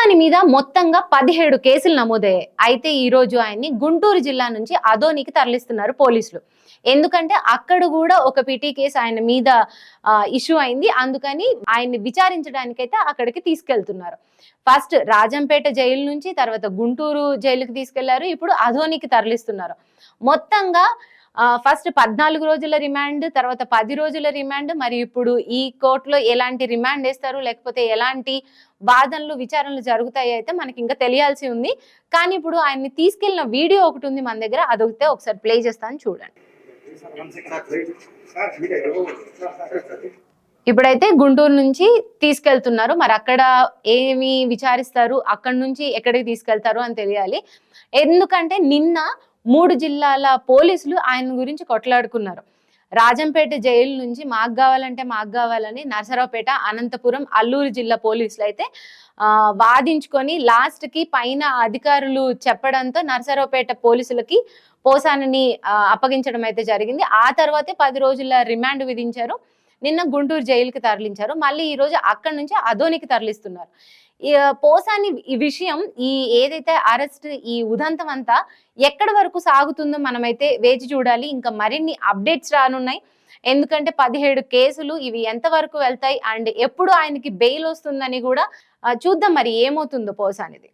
పోసాని మీద మొత్తంగా 17 కేసులు నమోదయ్యాయి. అయితే ఈ రోజు ఆయన్ని గుంటూరు జిల్లా నుంచి అదోనికి తరలిస్తున్నారు పోలీసులు. ఎందుకంటే అక్కడ కూడా ఒక పిటి కేసు ఆయన మీద ఇష్యూ అయింది. అందుకని ఆయన్ని విచారించడానికైతే అక్కడికి తీసుకెళ్తున్నారు. ఫస్ట్ రాజంపేట జైలు నుంచి తర్వాత గుంటూరు జైలుకి తీసుకెళ్లారు. ఇప్పుడు అదోనికి తరలిస్తున్నారు. మొత్తంగా ఫస్ట్ 14 రోజుల రిమాండ్, తర్వాత 10 రోజుల రిమాండ్, మరి ఇప్పుడు ఈ కోర్టులో ఎలాంటి రిమాండ్ వేస్తారు, లేకపోతే ఎలాంటి వాదనలు విచారణలు జరుగుతాయి అయితే మనకి ఇంకా తెలియాల్సి ఉంది. కానీ ఇప్పుడు ఆయన్ని తీసుకెళ్లిన వీడియో ఒకటి ఉంది మన దగ్గర, అదొకటే ఒకసారి ప్లే చేస్తాను చూడండి. ఇప్పుడైతే గుంటూరు నుంచి తీసుకెళ్తున్నారు. మరి అక్కడ ఏమి విచారిస్తారు, అక్కడి నుంచి ఎక్కడికి తీసుకెళ్తారు అని తెలియాలి. ఎందుకంటే నిన్న 3 జిల్లాల పోలీసులు ఆయన గురించి కొట్లాడుకున్నారు. రాజంపేట జైలు నుంచి మాకు కావాలని నరసరావుపేట, అనంతపురం, అల్లూరు జిల్లా పోలీసులు అయితే వాదించుకొని లాస్ట్ కి పైన అధికారులు చెప్పడంతో నరసరావుపేట పోలీసులకి పోసానిని అప్పగించడం అయితే జరిగింది. ఆ తర్వాతే 10 రోజుల రిమాండ్ విధించారు. నిన్న గుంటూరు జైలుకి తరలించారు. మళ్ళీ ఈ రోజు అక్కడి నుంచి అదోనికి తరలిస్తున్నారు. పోసాని ఈ విషయం, ఈ ఏదైతే అరెస్ట్, ఈ ఉదంతం అంతా ఎక్కడి వరకు సాగుతుందో మనమైతే వేచి చూడాలి. ఇంకా మరిన్ని అప్డేట్స్ రానున్నాయి. ఎందుకంటే 17 కేసులు, ఇవి ఎంత వరకు వెళ్తాయి అండ్ ఎప్పుడు ఆయనకి బెయిల్ వస్తుందని కూడా చూద్దాం మరి ఏమవుతుందో పోసానిది.